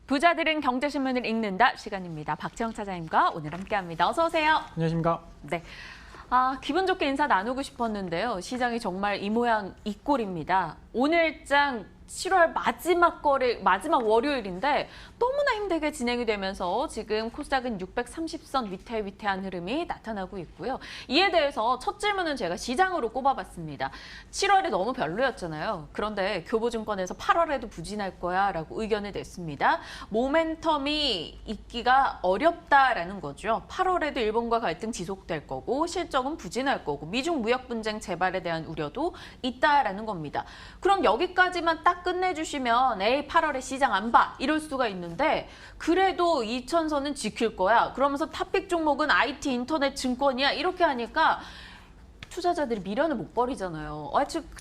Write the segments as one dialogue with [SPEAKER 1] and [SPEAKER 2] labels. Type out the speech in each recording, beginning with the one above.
[SPEAKER 1] 부자들은 경제신문을 읽는다 시간입니다. 박채영 차장님과 오늘 함께합니다. 어서 오세요.
[SPEAKER 2] 안녕하십니까.
[SPEAKER 1] 네. 기분 좋게 인사 나누고 싶었는데요. 시장이 정말 이 모양 이 꼴입니다. 오늘장 7월 마지막 월요일인데 너무나 힘들게 진행이 되면서 지금 코스닥은 630선 위태위태한 흐름이 나타나고 있고요. 이에 대해서 첫 질문은 제가 시장으로 꼽아봤습니다. 7월이 너무 별로였잖아요. 그런데 교보증권에서 8월에도 부진할 거야 라고 의견을 냈습니다. 모멘텀이 있기가 어렵다라는 거죠. 8월에도 일본과 갈등 지속될 거고 실적은 부진할 거고 미중 무역 분쟁 재발에 대한 우려도 있다라는 겁니다. 그럼 여기까지만 딱 끝내주시면 에이 8월에 시장 안 봐 이럴 수가 있는데 그래도 2000선은 지킬 거야. 그러면서 탑픽 종목은 IT, 인터넷, 증권이야 이렇게 하니까 투자자들이 미련을 못 버리잖아요.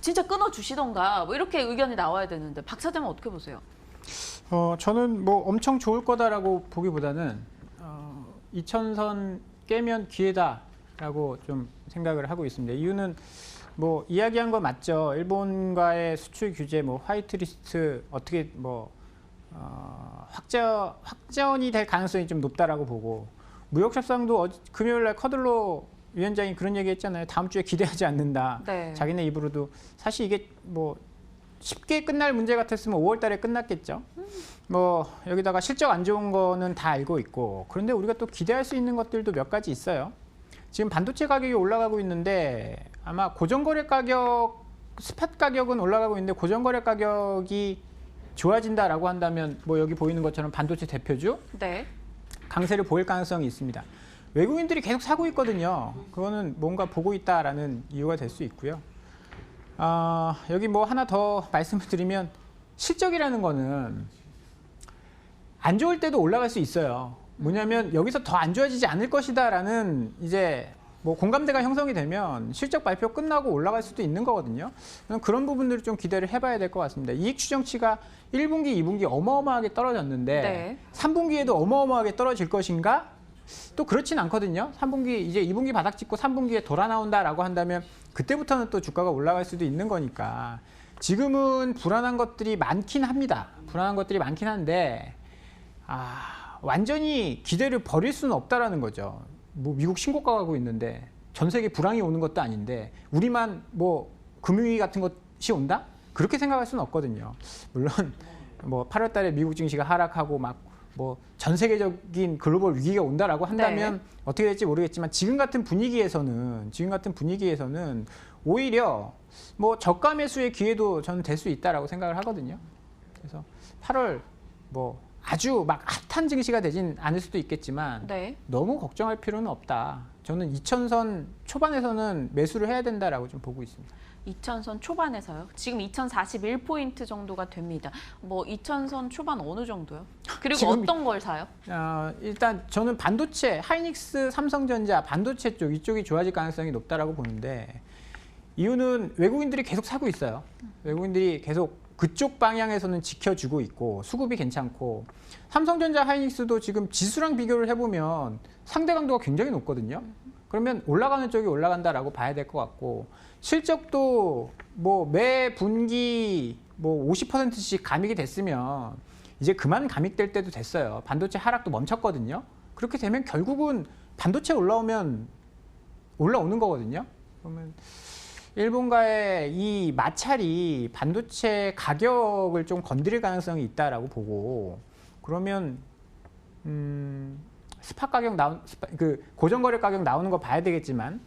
[SPEAKER 1] 진짜 끊어주시던가 뭐 이렇게 의견이 나와야 되는데 박 차장은 어떻게 보세요?
[SPEAKER 2] 저는 뭐 엄청 좋을 거다라고 보기보다는 2000선 깨면 기회다라고 좀 생각을 하고 있습니다. 이유는 뭐 이야기한 거 맞죠. 일본과의 수출 규제, 뭐 화이트리스트 어떻게 뭐 확전이 될 가능성이 좀 높다라고 보고 무역 협상도 금요일날 커들로 위원장이 그런 얘기했잖아요. 다음 주에 기대하지 않는다.
[SPEAKER 1] 네.
[SPEAKER 2] 자기네 입으로도 사실 이게 뭐 쉽게 끝날 문제 같았으면 5월달에 끝났겠죠. 뭐 여기다가 실적 안 좋은 거는 다 알고 있고 그런데 우리가 또 기대할 수 있는 것들도 몇 가지 있어요. 지금 반도체 가격이 올라가고 있는데 아마 고정거래 가격, 스팟 가격은 올라가고 있는데 고정거래 가격이 좋아진다라고 한다면 뭐 여기 보이는 것처럼 반도체 대표주
[SPEAKER 1] 네.
[SPEAKER 2] 강세를 보일 가능성이 있습니다. 외국인들이 계속 사고 있거든요. 그거는 뭔가 보고 있다라는 이유가 될 수 있고요. 여기 뭐 하나 더 말씀을 드리면 실적이라는 거는 안 좋을 때도 올라갈 수 있어요. 뭐냐면 여기서 더 안 좋아지지 않을 것이다라는 이제 뭐 공감대가 형성이 되면 실적 발표 끝나고 올라갈 수도 있는 거거든요. 그런 부분들을 좀 기대를 해봐야 될 것 같습니다. 이익 추정치가 1분기, 2분기 어마어마하게 떨어졌는데
[SPEAKER 1] 네.
[SPEAKER 2] 3분기에도 어마어마하게 떨어질 것인가? 또 그렇진 않거든요. 3분기 이제 2분기 바닥 찍고 3분기에 돌아 나온다라고 한다면 그때부터는 또 주가가 올라갈 수도 있는 거니까 지금은 불안한 것들이 많긴 합니다. 불안한 것들이 많긴 한데 완전히 기대를 버릴 수는 없다라는 거죠. 뭐 미국 신고가 가고 있는데 전 세계 불황이 오는 것도 아닌데 우리만 뭐 금융위기 같은 것이 온다? 그렇게 생각할 수는 없거든요. 물론 뭐 8월 달에 미국 증시가 하락하고 막 뭐 전 세계적인 글로벌 위기가 온다라고 한다면
[SPEAKER 1] 네.
[SPEAKER 2] 어떻게 될지 모르겠지만 지금 같은 분위기에서는 오히려 뭐 저가 매수의 기회도 저는 될 수 있다라고 생각을 하거든요. 그래서 8월 뭐 아주 막 핫한 증시가 되진 않을 수도 있겠지만
[SPEAKER 1] 네.
[SPEAKER 2] 너무 걱정할 필요는 없다. 저는 2000선 초반에서는 매수를 해야 된다라고 좀 보고 있습니다.
[SPEAKER 1] 2000선 초반에서요? 지금 2041포인트 정도가 됩니다. 뭐 2000선 초반 어느 정도요? 그리고
[SPEAKER 2] 지금,
[SPEAKER 1] 어떤 걸 사요?
[SPEAKER 2] 일단 저는 반도체, 하이닉스, 삼성전자, 반도체 쪽 이쪽이 좋아질 가능성이 높다라고 보는데 이유는 외국인들이 계속 사고 있어요. 외국인들이 계속 그쪽 방향에서는 지켜주고 있고 수급이 괜찮고 삼성전자, 하이닉스도 지금 지수랑 비교를 해보면 상대 강도가 굉장히 높거든요. 그러면 올라가는 쪽이 올라간다라고 봐야 될 것 같고 실적도 뭐 매 분기 뭐 50%씩 감익이 됐으면 이제 그만 감익될 때도 됐어요. 반도체 하락도 멈췄거든요. 그렇게 되면 결국은 반도체 올라오면 올라오는 거거든요. 그러면 일본과의 이 마찰이 반도체 가격을 좀 건드릴 가능성이 있다라고 보고 그러면 스팟 가격 그 고정거래 가격 나오는 거 봐야 되겠지만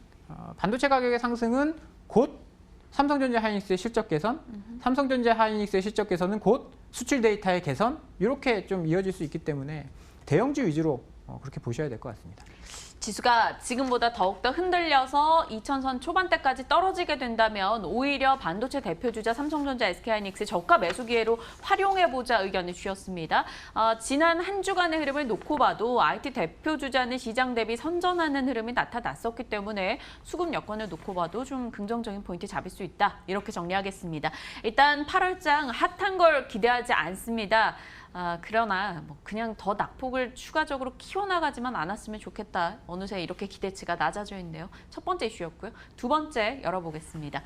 [SPEAKER 2] 반도체 가격의 상승은 곧 삼성전자 하이닉스의 실적 개선, 삼성전자 하이닉스의 실적 개선은 곧 수출 데이터의 개선 이렇게 좀 이어질 수 있기 때문에 대형주 위주로 그렇게 보셔야 될 것 같습니다.
[SPEAKER 1] 지수가 지금보다 더욱더 흔들려서 2000선 초반대까지 떨어지게 된다면 오히려 반도체 대표주자 삼성전자, SK하이닉스 저가 매수 기회로 활용해보자 의견을 주셨습니다. 지난 한 주간의 흐름을 놓고 봐도 IT 대표주자는 시장 대비 선전하는 흐름이 나타났었기 때문에 수급 여건을 놓고 봐도 좀 긍정적인 포인트 잡을 수 있다. 이렇게 정리하겠습니다. 일단 8월장 핫한 걸 기대하지 않습니다. 그러나 뭐 그냥 더 낙폭을 추가적으로 키워나가지만 않았으면 좋겠다. 어느새 이렇게 기대치가 낮아져 있네요. 첫 번째 이슈였고요. 두 번째 열어보겠습니다.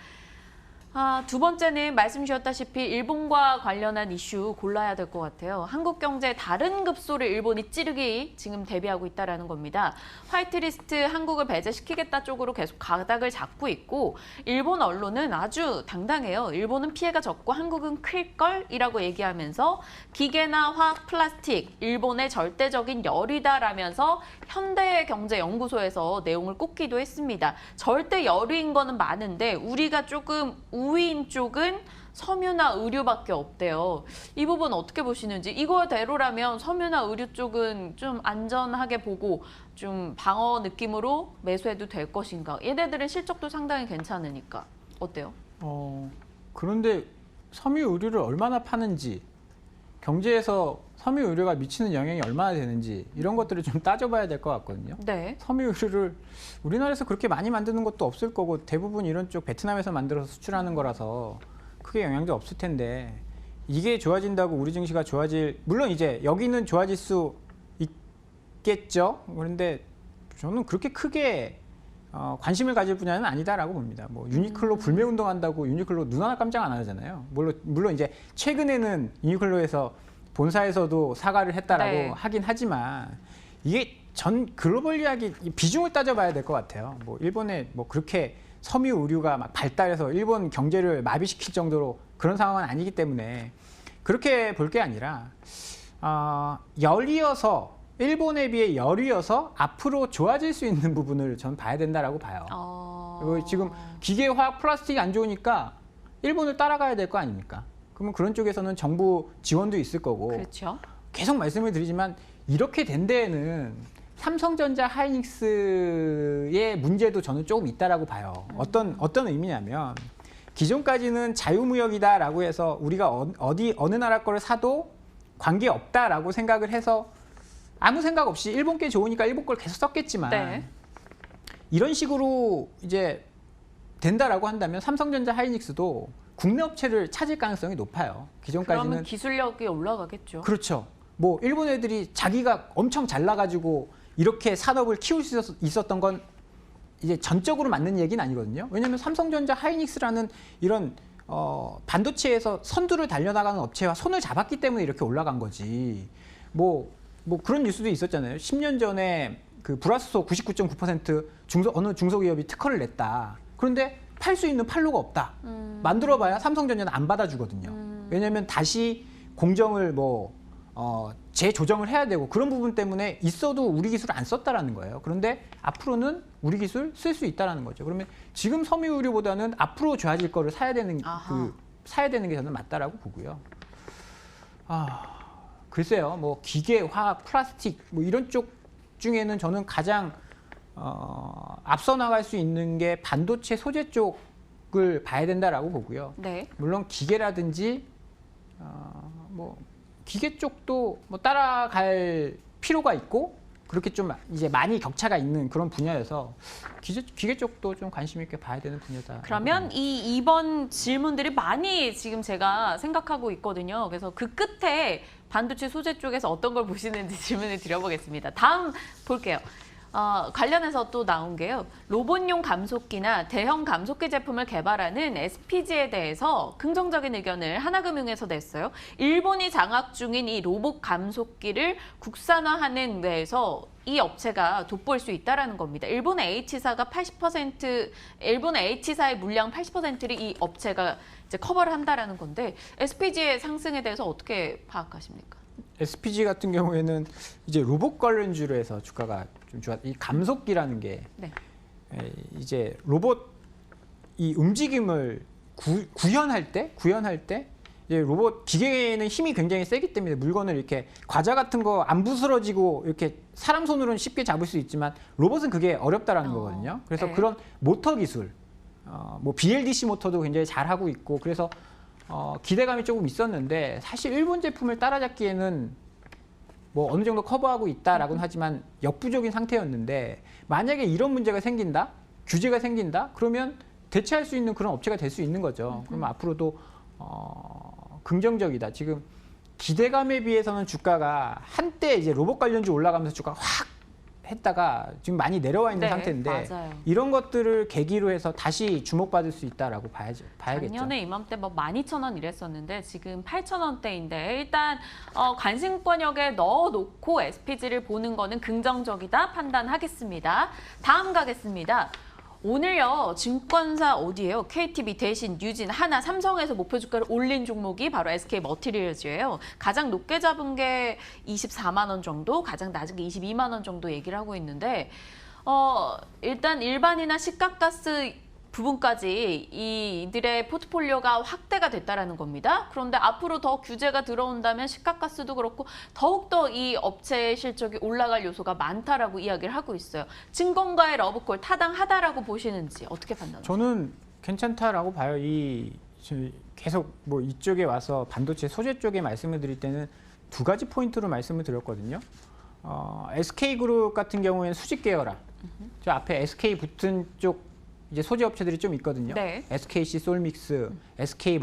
[SPEAKER 1] 두 번째는 말씀 주셨다시피 일본과 관련한 이슈 골라야 될 것 같아요. 한국 경제의 다른 급소를 일본이 찌르기 지금 대비하고 있다는 겁니다. 화이트리스트 한국을 배제시키겠다 쪽으로 계속 가닥을 잡고 있고 일본 언론은 아주 당당해요. 일본은 피해가 적고 한국은 클걸이라고 얘기하면서 기계나 화학, 플라스틱, 일본의 절대적인 열이다라면서 현대경제연구소에서 내용을 꼽기도 했습니다. 절대 열인 거는 많은데 우리가 조금 우위인 쪽은 섬유나 의류밖에 없대요. 이 부분 어떻게 보시는지, 이거대로라면 섬유나 의류 쪽은 좀 안전하게 보고 좀 방어 느낌으로 매수해도 될 것인가? 얘네들은 실적도 상당히 괜찮으니까 어때요?
[SPEAKER 2] 그런데 섬유 의류를 얼마나 파는지, 경제에서 섬유 의류가 미치는 영향이 얼마나 되는지 이런 것들을 좀 따져봐야 될 것 같거든요.
[SPEAKER 1] 네.
[SPEAKER 2] 섬유 의류를 우리나라에서 그렇게 많이 만드는 것도 없을 거고 대부분 이런 쪽 베트남에서 만들어서 수출하는 거라서 크게 영향도 없을 텐데 이게 좋아진다고 우리 증시가 좋아질, 물론 이제 여기는 좋아질 수 있겠죠. 그런데 저는 그렇게 크게 관심을 가질 분야는 아니다라고 봅니다. 뭐 유니클로 불매 운동한다고 유니클로 눈 하나 깜짝 안 하잖아요. 물론 이제 최근에는 유니클로에서 본사에서도 사과를 했다라고
[SPEAKER 1] 네.
[SPEAKER 2] 하긴 하지만 이게 전 글로벌 이야기 비중을 따져봐야 될 것 같아요. 뭐 일본에 뭐 그렇게 섬유 의류가 막 발달해서 일본 경제를 마비시킬 정도로 그런 상황은 아니기 때문에 그렇게 볼 게 아니라 열이어서 일본에 비해 열이어서 앞으로 좋아질 수 있는 부분을 전 봐야 된다라고 봐요. 그리고 지금 기계, 화학, 플라스틱이 안 좋으니까 일본을 따라가야 될 거 아닙니까? 그러면 그런 쪽에서는 정부 지원도 있을 거고.
[SPEAKER 1] 그렇죠.
[SPEAKER 2] 계속 말씀을 드리지만 이렇게 된 데에는 삼성전자, 하이닉스의 문제도 저는 조금 있다라고 봐요. 어떤 의미냐면 기존까지는 자유무역이다라고 해서 우리가 어느 나라 거를 사도 관계 없다라고 생각을 해서 아무 생각 없이 일본 게 좋으니까 일본 걸 계속 썼겠지만
[SPEAKER 1] 네.
[SPEAKER 2] 이런 식으로 이제 된다라고 한다면 삼성전자, 하이닉스도 국내 업체를 찾을 가능성이 높아요. 기존까지는
[SPEAKER 1] 그러면 기술력이 올라가겠죠.
[SPEAKER 2] 그렇죠. 뭐 일본 애들이 자기가 엄청 잘나가지고 이렇게 산업을 키울 수 있었던 건 이제 전적으로 맞는 얘기는 아니거든요. 왜냐하면 삼성전자, 하이닉스라는 이런 반도체에서 선두를 달려나가는 업체와 손을 잡았기 때문에 이렇게 올라간 거지. 뭐 그런 뉴스도 있었잖아요. 10년 전에 그 불화수소 99.9% 어느 중소기업이 특허를 냈다. 그런데 팔 수 있는 판로가 없다. 만들어봐야 삼성전자는 안 받아주거든요. 왜냐하면 다시 공정을 재조정을 해야 되고 그런 부분 때문에 있어도 우리 기술을 안 썼다라는 거예요. 그런데 앞으로는 우리 기술 쓸 수 있다라는 거죠. 그러면 지금 섬유 의류보다는 앞으로 좋아질 거를 사야 되는 게 저는 맞다라고 보고요. 글쎄요, 뭐 기계, 화학, 플라스틱 뭐 이런 쪽 중에는 저는 가장 앞서 나갈 수 있는 게 반도체 소재 쪽을 봐야 된다라고 보고요.
[SPEAKER 1] 네.
[SPEAKER 2] 물론 기계라든지 기계 쪽도 뭐 따라갈 필요가 있고 그렇게 좀 이제 많이 격차가 있는 그런 분야여서 기계 쪽도 좀 관심 있게 봐야 되는 분야다.
[SPEAKER 1] 그러면 이번 질문들이 많이 지금 제가 생각하고 있거든요. 그래서 그 끝에 반도체 소재 쪽에서 어떤 걸 보시는지 질문을 드려보겠습니다. 다음 볼게요. 관련해서 또 나온 게요. 로봇용 감속기나 대형 감속기 제품을 개발하는 SPG에 대해서 긍정적인 의견을 하나금융에서 냈어요. 일본이 장악 중인 이 로봇 감속기를 국산화하는 데에서 이 업체가 돋보일 수 있다라는 겁니다. 일본의 H사의 물량 80%를 이 업체가 이제 커버를 한다라는 건데 SPG의 상승에 대해서 어떻게 파악하십니까?
[SPEAKER 2] SPG 같은 경우에는 이제 로봇 관련주로 해서 주가가 좀 이 감속기라는 게
[SPEAKER 1] 네.
[SPEAKER 2] 이제 로봇 이 움직임을 구현할 때 이제 로봇 기계에는 힘이 굉장히 세기 때문에 물건을 이렇게 과자 같은 거 안 부스러지고 이렇게 사람 손으로는 쉽게 잡을 수 있지만 로봇은 그게 어렵다라는 거거든요. 그래서
[SPEAKER 1] 네.
[SPEAKER 2] 그런 모터 기술, 뭐 BLDC 모터도 굉장히 잘 하고 있고 그래서 기대감이 조금 있었는데 사실 일본 제품을 따라잡기에는 뭐 어느 정도 커버하고 있다라고는 하지만 역부족인 상태였는데 만약에 이런 문제가 생긴다, 규제가 생긴다, 그러면 대체할 수 있는 그런 업체가 될 수 있는 거죠. 그러면 앞으로도 긍정적이다. 지금 기대감에 비해서는 주가가 한때 이제 로봇 관련주 올라가면서 주가가 확 했다가 지금 많이 내려와 있는
[SPEAKER 1] 네,
[SPEAKER 2] 상태인데
[SPEAKER 1] 맞아요.
[SPEAKER 2] 이런 것들을 계기로 해서 다시 주목받을 수 있다라고 봐야겠죠.
[SPEAKER 1] 작년에 이맘때 뭐 12,000원 이랬었는데 지금 8,000원대인데 일단 관심권역에 넣어놓고 SPG를 보는 거는 긍정적이다 판단하겠습니다. 다음 가겠습니다. 오늘요 증권사 어디예요? KTB, 대신, 뉴진, 하나, 삼성에서 목표 주가를 올린 종목이 바로 SK 머티리얼즈예요. 가장 높게 잡은 게 24만 원 정도, 가장 낮은 게 22만 원 정도 얘기를 하고 있는데 일단 일반이나 시가가스 부분까지 이들의 포트폴리오가 확대가 됐다라는 겁니다. 그런데 앞으로 더 규제가 들어온다면 시가가스도 그렇고 더욱더 이 업체의 실적이 올라갈 요소가 많다라고 이야기를 하고 있어요. 증권가의 러브콜 타당하다라고 보시는지 어떻게 판단하세요?
[SPEAKER 2] 저는 괜찮다라고 봐요. 계속 뭐 이쪽에 와서 반도체 소재 쪽에 말씀을 드릴 때는 두 가지 포인트로 말씀을 드렸거든요. SK그룹 같은 경우에는 수직 계열화. 저 앞에 SK 붙은 쪽 이제 소재 업체들이 좀 있거든요.
[SPEAKER 1] 네.
[SPEAKER 2] SKC 솔믹스, SK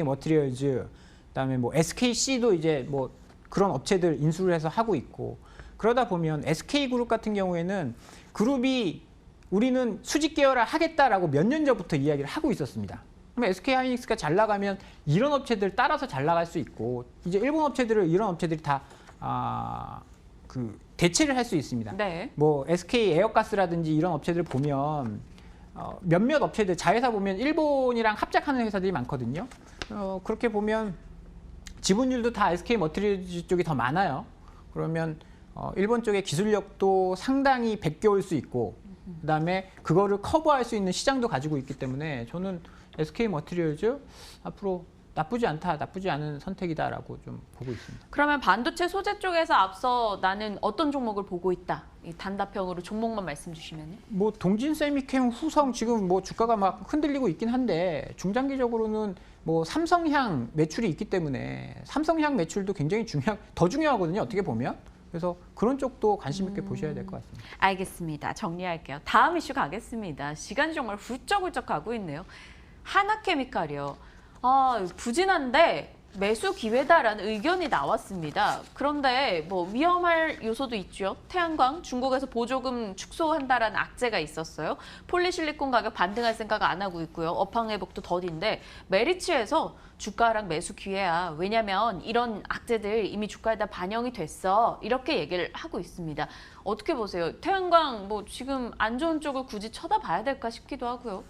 [SPEAKER 2] 머티리얼즈, 그다음에 뭐 SKC도 이제 뭐 그런 업체들 인수를 해서 하고 있고 그러다 보면 SK그룹 같은 경우에는 그룹이 우리는 수직 계열화 하겠다라고 몇 년 전부터 이야기를 하고 있었습니다. 그러면 SK하이닉스가 잘 나가면 이런 업체들 따라서 잘 나갈 수 있고 이제 일본 업체들을 이런 업체들이 다 대체를 할 수 있습니다.
[SPEAKER 1] 네.
[SPEAKER 2] 뭐 SK 에어가스라든지 이런 업체들 보면 몇몇 업체들 자회사 보면 일본이랑 합작하는 회사들이 많거든요. 그렇게 보면 지분율도 다 SK 머티리얼즈 쪽이 더 많아요. 그러면 일본 쪽의 기술력도 상당히 베껴올 수 있고 그다음에 그거를 커버할 수 있는 시장도 가지고 있기 때문에 저는 SK 머티리얼즈 앞으로 나쁘지 않은 선택이다라고 좀 보고 있습니다.
[SPEAKER 1] 그러면 반도체 소재 쪽에서 앞서 나는 어떤 종목을 보고 있다? 이 단답형으로 종목만 말씀 주시면요.
[SPEAKER 2] 뭐 동진 세미캠, 후성 지금 뭐 주가가 막 흔들리고 있긴 한데 중장기적으로는 뭐 삼성향 매출이 있기 때문에 삼성향 매출도 굉장히 더 중요하거든요. 어떻게 보면. 그래서 그런 쪽도 관심 있게 보셔야 될 것 같습니다.
[SPEAKER 1] 알겠습니다. 정리할게요. 다음 이슈 가겠습니다. 시간이 정말 훌쩍훌쩍 가고 있네요. 하나케미칼이요. 부진한데 매수 기회다라는 의견이 나왔습니다. 그런데 뭐 위험할 요소도 있죠. 태양광, 중국에서 보조금 축소한다라는 악재가 있었어요. 폴리실리콘 가격 반등할 생각 안 하고 있고요. 업황 회복도 더딘데 메리츠에서 주가 하락 매수 기회야. 왜냐면 이런 악재들 이미 주가에 다 반영이 됐어. 이렇게 얘기를 하고 있습니다. 어떻게 보세요? 태양광 뭐 지금 안 좋은 쪽을 굳이 쳐다봐야 될까 싶기도 하고요.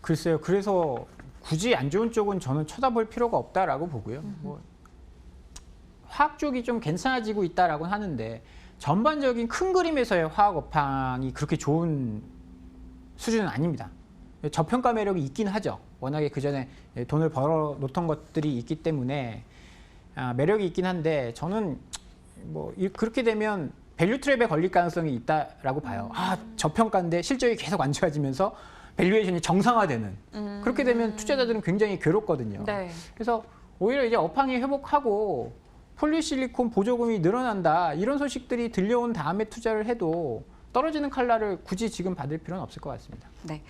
[SPEAKER 2] 글쎄요. 그래서 굳이 안 좋은 쪽은 저는 쳐다볼 필요가 없다라고 보고요. 뭐 화학 쪽이 좀 괜찮아지고 있다라고 하는데 전반적인 큰 그림에서의 화학 업황이 그렇게 좋은 수준은 아닙니다. 저평가 매력이 있긴 하죠. 워낙에 그 전에 돈을 벌어 놓던 것들이 있기 때문에 매력이 있긴 한데 저는 뭐 그렇게 되면 밸류 트랩에 걸릴 가능성이 있다라고 봐요. 저평가인데 실적이 계속 안 좋아지면서 밸류에이션이 정상화되는 그렇게 되면 투자자들은 굉장히 괴롭거든요.
[SPEAKER 1] 네.
[SPEAKER 2] 그래서 오히려 이제 업황이 회복하고 폴리실리콘 보조금이 늘어난다 이런 소식들이 들려온 다음에 투자를 해도 떨어지는 칼날을 굳이 지금 받을 필요는 없을 것 같습니다.
[SPEAKER 1] 네.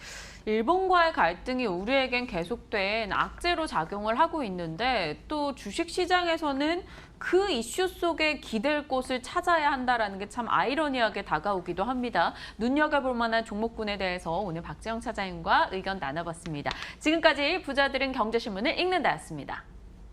[SPEAKER 1] 일본과의 갈등이 우리에겐 계속된 악재로 작용을 하고 있는데 또 주식시장에서는 그 이슈 속에 기댈 곳을 찾아야 한다는 게 참 아이러니하게 다가오기도 합니다. 눈여겨볼 만한 종목군에 대해서 오늘 박재영 차장님과 의견 나눠봤습니다. 지금까지 부자들은 경제신문을 읽는다였습니다.